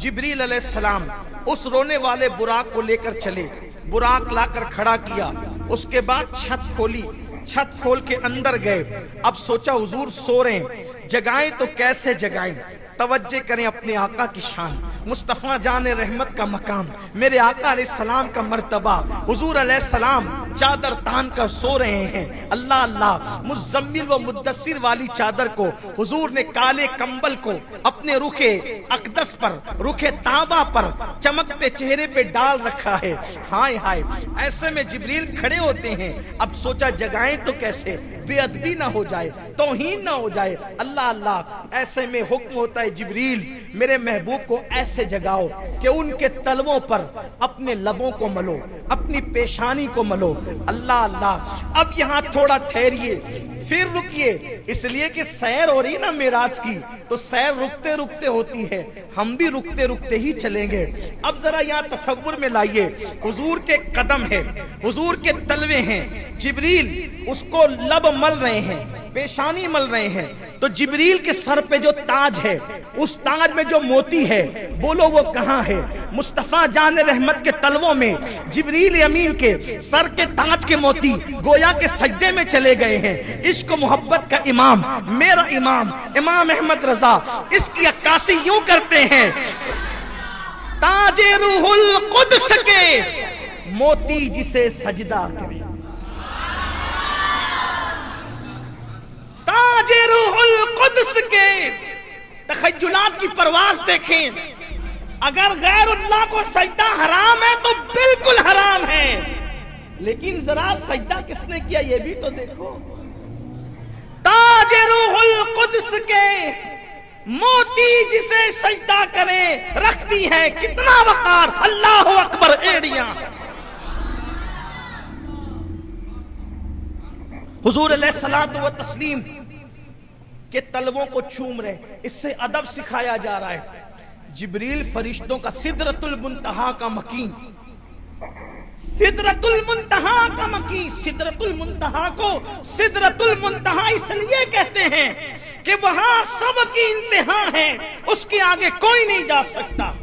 जिब्रील अलैहिस्सलाम उस रोने वाले बुराक को लेकर चले, बुराक लाकर खड़ा किया, उसके बाद छत खोली, छत खोल के अंदर गए। अब सोचा हुजूर सो रहे हैं, जगाएं तो कैसे जगाएं। तवज्जो करें अपने आका की शान, मुस्तफ़ा जान रहमत का मकाम, मेरे आका अलैहिस्सलाम का मर्तबा। हुजूर अलैहिस्सलाम चादर तान कर सो रहे हैं। अल्लाह अल्लाह, मुज़म्मिल व मुद्दस्सिर वाली चादर को हुजूर ने काले कंबल को अपने रुखे अक़दस पर, रुखे ताबा पर चमकते चेहरे पे डाल रखा है। हाय हाय, ऐसे में जिब्रील खड़े होते हैं। अब सोचा जगाएं तो कैसे, बेअदबी ना हो जाए, तौहीन ना हो जाए। अल्लाह अल्लाह, ऐसे में हुक्म होता है जिब्रील मेरे महबूब को ऐसे जगाओ कि उनके तलवों पर अपने लबों को मलो, अपनी पेशानी को मलो। अल्लाह अल्लाह, अब यहाँ थोड़ा ठहरिए, फिर रुकिए, इसलिए कि सैर हो रही ना मेराज की, तो सैर रुकते रुकते होती है, हम भी रुकते रुकते ही चलेंगे। अब जरा यहाँ तसव्वुर में लाइए, हुजूर के कदम है, हुजूर के तलवे हैं, जिब्रील उसको लब मल रहे हैं, पेशानी मल रहे हैं। तो जिब्रील के सर पे जो ताज है, उस ताज में जो मोती है, बोलो वो कहाँ है? मुस्तफ़ा जान रहमत के तलवों में जिब्रील अमीन के सर के ताज के मोती गोया के सजदे में चले गए हैं। इश्क मोहब्बत का इमाम, मेरा इमाम इमाम अहमद रजा, इसकी अक्कासी यूं करते हैं, ताजे रूहुल कुद्स के मोती जिसे सजदा करे, ताजे रूहुल कुद्स के। तखय्युलात की परवाज़ देखें, अगर गैरुल्लाह को सजदा हराम है तो बिल्कुल हराम है, लेकिन जरा सजदा किसने किया ये भी तो देखो। ताजे रूहुल कुद्स के मोती जिसे सजदा करे, रखती है कितना वक़ार, अल्लाहु अकबर एड़ियां। हुजूर अलैहिस्सलातु व तस्लीम के तलवों को चूम रहे, इससे अदब सिखाया जा रहा है। जिब्रील फरिश्तों का सिदरतुल मुंतहा का मकीन, सिदरतुल मुंतहा का मकीन, सिदरतुल मुंतहा को सिदरतुल मुंतहा इसलिए कहते हैं कि वहां सबकी इंतहा है, उसके आगे कोई नहीं जा सकता।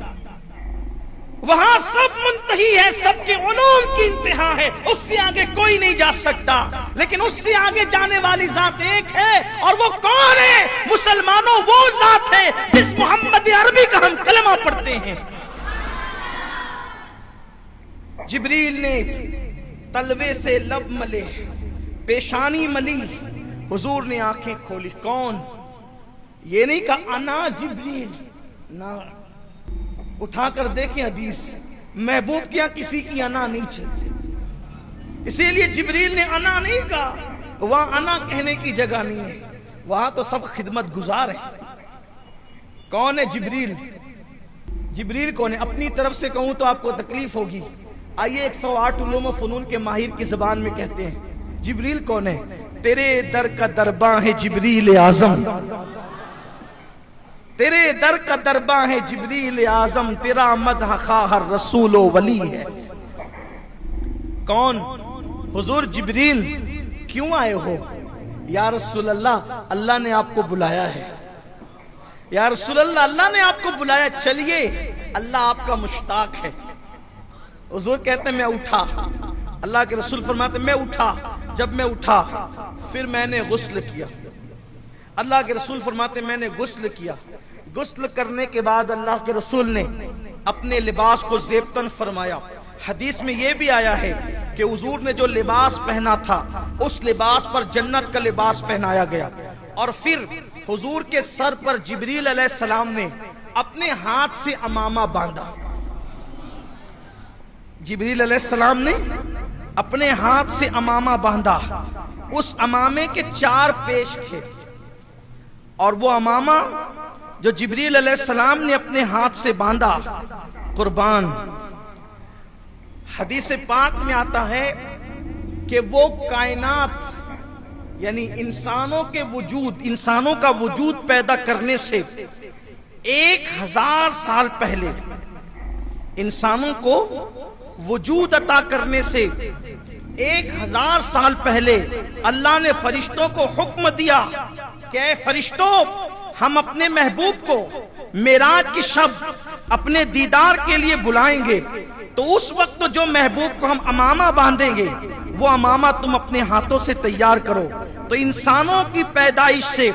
वहां सब मुंतही है, सबके उलूम की इंतहा है, उससे आगे कोई नहीं जा सकता। लेकिन उससे आगे जाने वाली जात एक है, और वो कौन है? मुसलमानों, वो जात है जिस मोहम्मद अरबी का हम कलमा पढ़ते हैं। जिब्रील ने तलवे से लब मले, पेशानी मली, हुजूर ने आंखें खोली। कौन? ये नहीं कहा अना जिब्रील, ना, उठाकर देखें हदीस, महबूब के यहाँ किसी की अना नहीं चलती, इसीलिए जिब्रील ने अना नहीं कहा। वहां अना कहने की जगह नहीं है, वहां तो सब खिदमत गुजार है। कौन है जिब्रील? जिब्रील कौन है? अपनी तरफ से कहूं तो आपको तकलीफ होगी। आइए 108 उलूम व फनून के माहिर की जुबान में कहते हैं जिब्रील कौन है। तेरे दर का दरबा है जिब्रील आजम, तेरे दर का दरबा है जिब्रील आजम, तेरा मदह खाहर रसूलो वली है। कौन? हुजूर जिब्रील। क्यों आए हो? या रसूल अल्लाह, अल्लाह ने आपको बुलाया है। या रसूल अल्लाह, अल्लाह ने आपको बुलाया, चलिए, अल्लाह आपका मुश्ताक है। हुजूर कहते मैं उठा, अल्लाह के रसूल फरमाते मैं उठा। जब मैं उठा फिर मैंने गुस्ल किया। अल्लाह के रसूल फरमाते मैंने गुस्ल किया। गुस्ल करने के बाद अल्लाह के रसूल ने अपने लिबास को ज़ेबतन फरमाया। हदीस में यह भी आया है कि हुजूर ने जो लिबास पहना था उस लिबास पर जन्नत का लिबास पहनाया गया। और फिर हुजूर के सर पर जिब्रील अलैहिस्सलाम ने अपने हाथ से अमामा बांधा। जिब्रील अलैहिस्सलाम ने अपने हाथ से अमामा बांधा। उस अमामे के 4 पेश थे, और वो अमामा जो जिब्रील अलैहिस्सलाम ने अपने हाथ से बांधा, कुर्बान, हदीस पाक में आता है कि वो कायनात यानी इंसानों के वजूद, इंसानों का वजूद पैदा करने से 1000 साल पहले, इंसानों को वजूद अता करने से 1000 साल पहले अल्लाह ने फरिश्तों को हुक्म दिया कि फरिश्तों, हम अपने महबूब को मेराज की शब अपने दीदार के लिए बुलाएंगे, तो उस वक्त जो महबूब को हम अमामा बांधेंगे, वो अमामा तुम अपने हाथों से तैयार करो। तो इंसानों की पैदाइश से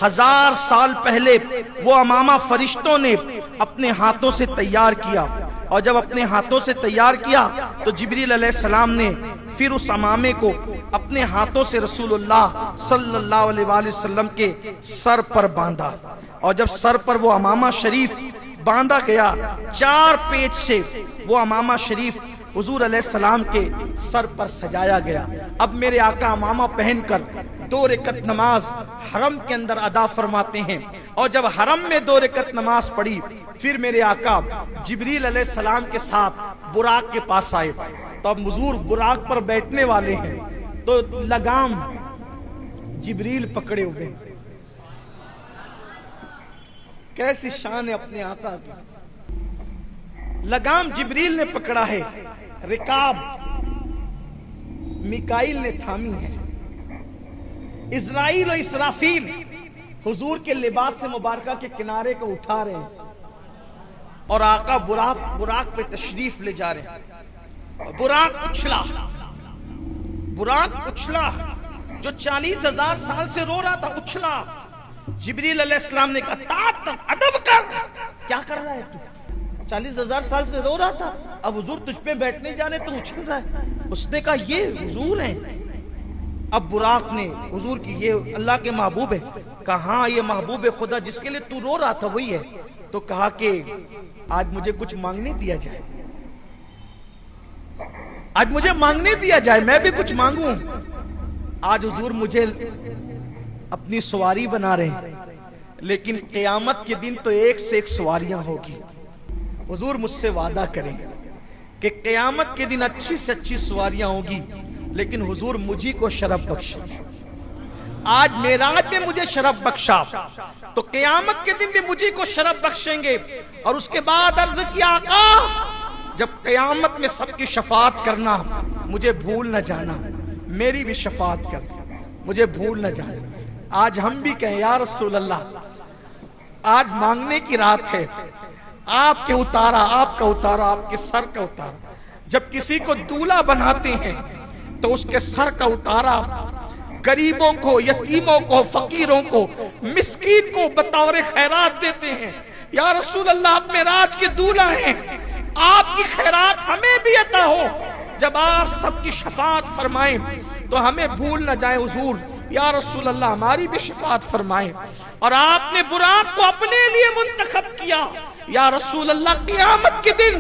1000 साल पहले वो अमामा फरिश्तों ने अपने हाथों से तैयार किया, और जब अपने हाथों से तैयार किया तो जिब्रील अलैहिस्सलाम ने फिर उस अमामे को अपने हाथों से रसूलुल्लाह सल्लल्लाहु अलैहि वसल्लम के सर पर बांधा। और जब सर पर वो अमामा शरीफ बांधा गया, 4 पेच से वो अमामा शरीफ हुजूर अलैहिस्सलाम के सर पर सजाया गया। अब मेरे आका अमामा पहनकर 2 रकअत नमाज हरम के अंदर अदा फरमाते हैं, और जब हरम में 2 रकअत नमाज पढ़ी, फिर मेरे आका जिब्रील अलैहिस्सलाम के साथ बुराक के पास आए। तो अब हुजूर बुराक पर बैठने वाले हैं, तो लगाम जिब्रील पकड़े हुए हैं। कैसी शान है अपने आका की। लगाम जिब्रील ने पकड़ा है, रिकाब मिकाइल ने थामी है, इज़राइल और इसराफील हुजूर के लिबास से मुबारका के किनारे को उठा रहे हैं, और आका बुराक पे तशरीफ ले जा रहे हैं। बुराक उछला, जो 40,000 साल से रो रहा था उछला। जिब्रील अलैहिस्सलाम ने कहा अदब कर, क्या कर रहा है तू? 40,000 साल से रो रहा था, अब हुजूर तुझ पे बैठने जाने तो उछल रहा है। उसने कहा ये हुजूर हैं। अब बुराक ने हुजूर की ये अल्लाह के महबूब है, कहा हाँ ये महबूब है खुदा जिसके लिए तू रो रहा था वही है। तो कहा कि आज मुझे कुछ मांगने दिया जाए, आज मुझे मांगने दिया जाए, मैं भी कुछ मांगूं। आज हुजूर मुझे अपनी सवारी बना रहे हैं, लेकिन क़यामत के दिन तो एक से एक सवारियां होगी। हुजूर मुझसे वादा करें कि क़यामत के दिन अच्छी से अच्छी सवारियां होगी, लेकिन हुजूर मुझी को शरफ बख्शे। आज मेराज में मुझे शरफ बख्शा, तो क़यामत के दिन भी मुझी को शरफ बख्शेंगे। और उसके बाद अर्ज किया आका, जब क़यामत में सबकी शफाअत करना, मुझे भूल न जाना, मेरी भी शफाअत कर, मुझे भूल न जाना। आज हम भी कहें या रसूल अल्लाह, आज मांगने की रात है, आपके उतारा, आपका उतारा, आपके सर का उतारा। जब किसी को दूल्हा बनाते हैं तो उसके सर का उतारा गरीबों को, यतीमों को, फकीरों को, मिस्कीन को बतौर खैरात देते हैं। या रसूल अल्लाह, आप मेराज के दूल्हा हैं, आपकी खैरात हमें भी अता हो। जब आप सबकी शफाअत फरमाएं तो हमें भूल न जाए हुजूर, या रसूल अल्लाह हमारी भी शफाअत फरमाएं। और आपने बुराक को अपने लिए मुंतखब किया। या रसूल अल्लाह, क़यामत के दिन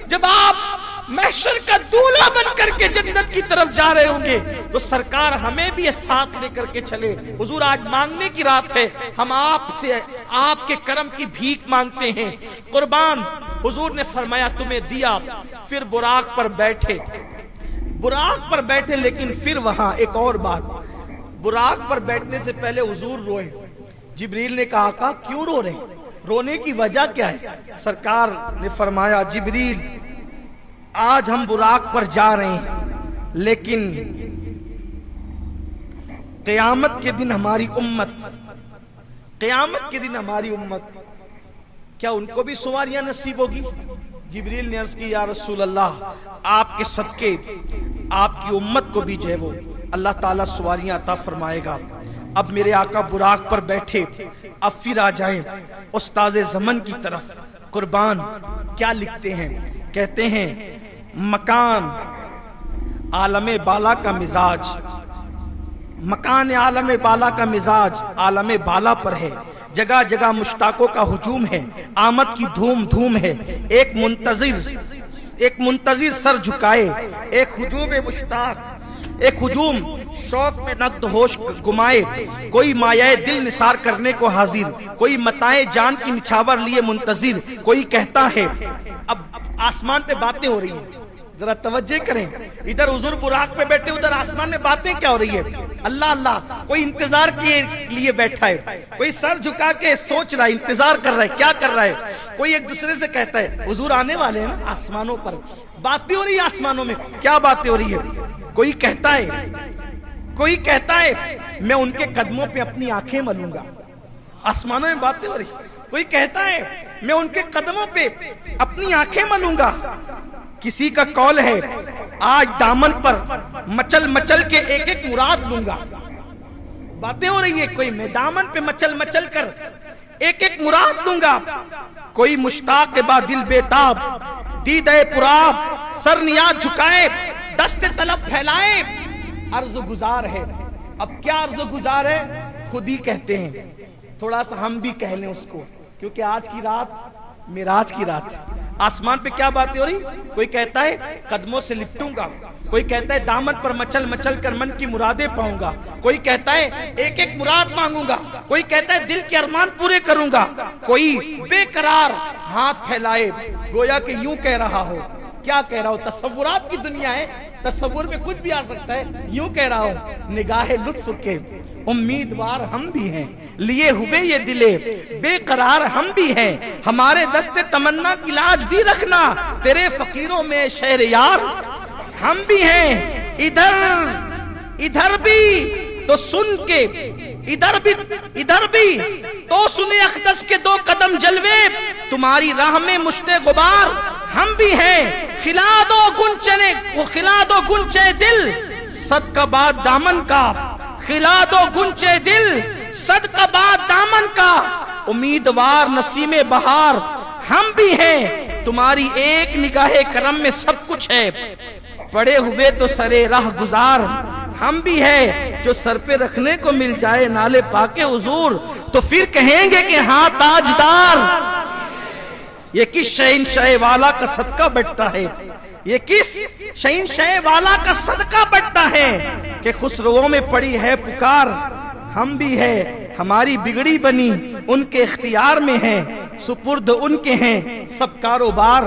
जब आप महशर का दूल्हा बनकर के जन्नत की तरफ जा रहे होंगे, तो सरकार हमें भी साथ लेकर के चले। हुजूर आज मांगने की रात है, हम आपसे आपके करम की भीख मांगते हैं। कुर्बान हुजूर ने फरमाया तुम्हें दिया। फिर बुराक पर बैठे, लेकिन फिर वहां एक और बात, बुराक पर बैठने से पहले हुजूर रोए। जिब्रील ने कहा आका क्यों रो रहे, रोने की वजह क्या है? सरकार ने फरमाया जिब्रील, आज हम बुराक पर जा रहे हैं, लेकिन क़यामत के दिन हमारी उम्मत, क्या उनको भी सवारियां नसीब होगी? जिब्रील ने अर्ज की या रसूल अल्लाह, आपके सदके आपकी उम्मत को भी जो है वो अल्लाह ताला सवारियां अता फरमाएगा। अब मेरे आका बुराक पर बैठे, अब फिर आ जाएं उस्ताज़े ज़मन की तरफ। कुर्बान क्या लिखते हैं? कहते हैं मकान आलमे बाला का मिजाज, मकान आलमे बाला का मिजाज आलमे बाला पर है। जगह जगह मुश्ताकों का हुजूम है, आमद की धूम धूम है। एक मुंतजिर सर झुकाए, एक हुजूम मुश्ताक, एक हुजूम शौक में नक्द होश गुमाए। कोई मायाए दिल निसार करने को हाजिर, कोई मताए जान की निछावर लिए मुंतजिर। कोई कहता है, अब आसमान पे बातें हो रही है, जरा तवज्जो करें। इधर हुजूर बुराक पे बैठे, उधर आसमान में बातें क्या हो रही है? अल्लाह अल्लाह, कोई इंतजार के लिए बैठा है, कोई सर झुका के सोच रहा है, इंतजार कर रहा है, क्या कर रहा है? कोई एक दूसरे से कहता है हुजूर आने वाले हैं ना। आसमानों पर बातें हो रही है, आसमानों में क्या बातें हो रही है? कोई कहता है मैं उनके कदमों पे अपनी आंखें मलूंगा, आसमानों में बातें हो रही। कोई कहता है मैं उनके कदमों पे अपनी आंखें मलूंगा, किसी का कौल है आज दामन पर मचल मचल के एक एक मुराद लूंगा। बातें हो रही है, कोई मैं दामन पे मचल मचल कर एक एक मुराद लूंगा, कोई मुश्ताक के बाद दिल बेताब दीदे पुराब सर नियाज झुकाए दस्ते तलब फैलाए अर्ज गुजार है। अब क्या अर्ज गुजार है, खुद ही कहते हैं, थोड़ा सा हम भी कह लें उसको, क्योंकि आज की रात मिराज की रात है। आसमान पे क्या बातें हो रही, कोई कहता है कदमों से लिपटूंगा, कोई कहता है दामन पर मचल मचल कर मन की मुरादें पाऊंगा, कोई कहता है एक एक मुराद मांगूंगा, कोई कहता है दिल के अरमान पूरे करूंगा, कोई बेकरार हाथ फैलाए गोया कि यूं कह रहा हो। क्या कह रहा हो, तसव्वुरात की दुनिया है, तसव्वुर में कुछ भी आ सकता है। यूं कह रहा हूं निगाहे लुत्फ के उम्मीदवार हम भी हैं, लिए हुए ये दिले बेकरार हम भी हैं, हमारे दस्ते तमन्ना की लाज भी रखना, तेरे फकीरों में शहर यार हम भी हैं। इधर भी तो सुन के इधर भी तो सुने अखदस के दो कदम जलवे, तुम्हारी राह में मुश्ते गुबार हम भी हैं। खिला दो गुंचे दिल सदका बाद दामन का, खिला दो गुंचे दिल सदका बाद दामन का, उम्मीदवार नसीमे बहार हम भी हैं, तुम्हारी एक निगाहे करम में सब कुछ है, पड़े हुए तो सरे राह गुजार हम भी है, जो सर पे रखने को मिल जाए नाले पाके हुजूर तो फिर कहेंगे कि हाँ ताजदार। ये किस शहंशाह वाला का सदका बढ़ता है, ये किस शहंशाह वाला का सदका बढ़ता है कि खुसरों में पड़ी है पुकार हम भी है, हमारी बिगड़ी बनी उनके इख्तियार में है, सुपुर्द उनके हैं सब कारोबार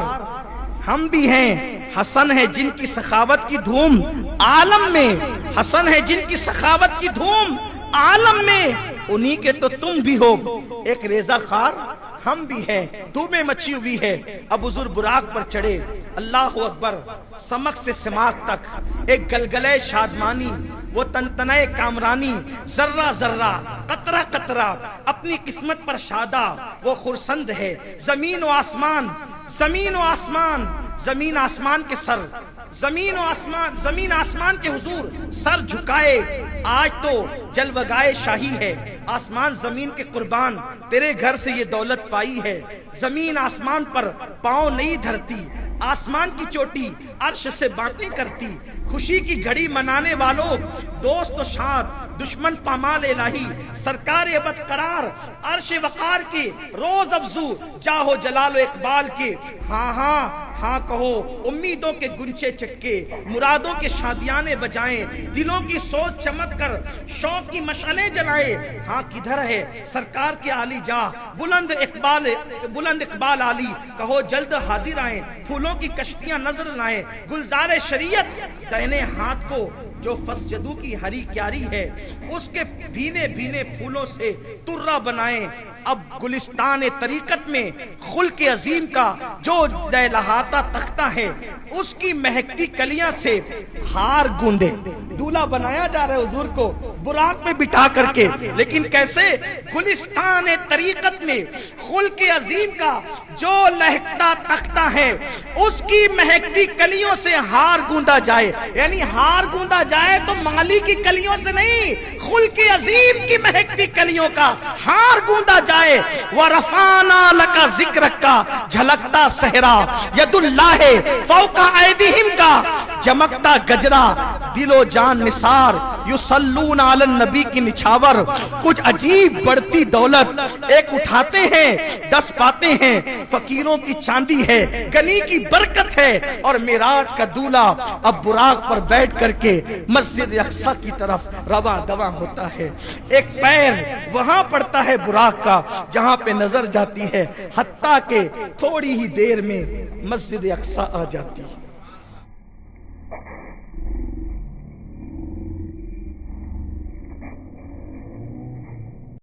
हम भी हैं। हसन है जिनकी सखावत की धूम आलम में, हसन है जिनकी सखावत की धूम आलम में, उन्हीं के तो तुम भी हो एक रेजा खार हम भी हैं। धूमें मची हुई है, अब हुजूर बुराक पर चढ़े, अल्लाह अकबर, समक से सिमाक तक एक गलगले शादमानी, वो तनतनाए कामरानी, जर्रा जर्रा कतरा कतरा अपनी किस्मत पर शादा वो खुरसंद है। जमीन व आसमान, जमीन व आसमान, जमीन आसमान के सर, जमीन आसमान के हुजूर सर झुकाए, आज तो जलवगाए शाही है, आसमान जमीन के कुर्बान तेरे घर से ये दौलत पाई है। जमीन आसमान पर पांव नहीं धरती, आसमान की चोटी अर्श से बातें करती, खुशी की घड़ी मनाने वालों दोस्त शाद दुश्मन पामाल इलाही, सरकार अबद करार अर्श वकार के रोज अफजू जाहो जलालो इकबाल के। हाँ हाँ हाँ कहो उम्मीदों के गुंचे चटके, मुरादों के शादियाने बजाएं, दिलों की सोच चमक कर शौक की मशाले जलाए। हाँ किधर है सरकार के आली जा बुलंद इकबाल आली, कहो जल्द हाजिर आए, फूलों की कश्तियां नजर लाएं, गुलजारे शरीयत दाहिने हाथ को जो फसजदू की हरी क्यारी है, उसके भीने भीने फूलों से तुर्रा बनाएं। अब गुलिस्तान तरीकत में खुल्क अजीम का जो लहलहाता तख्ता है, उसकी महकती कलियां से हार गूंदे। दूल्हा बनाया जा रहा है हुजूर को बुराक में बिठा करके, लेकिन कैसे? गुलिस्तान तरीकत में खुल्क अजीम का जो लहकता तख्ता है, उसकी महकती कलियों से हार गूंदा जाए। यानी हार गूंदा जाए तो माली की कलियों से नहीं, खुल्क अजीम की महकती कलियों का हार गूंदा जाए। वरफाना लका जिक्र का झलकता सहरा, यदुल्लाह फौका ऐदिहिम का चमकता गजरा, दिलो जान निसार, युसल्लून अलन नबी की निछावर। कुछ अजीब बढ़ती दौलत एक उठाते हैं 10 पाते हैं, फकीरों की चांदी है, गनी की बरकत है, और मिराज का दूल्हा अब बुराक पर बैठ करके मस्जिद अक्सा की तरफ रवा दवा होता है। एक पैर वहां पड़ता है बुराक का जहां पे नजर जाती है, हत्ता के थोड़ी ही देर में मस्जिद अक्सा आ जाती है।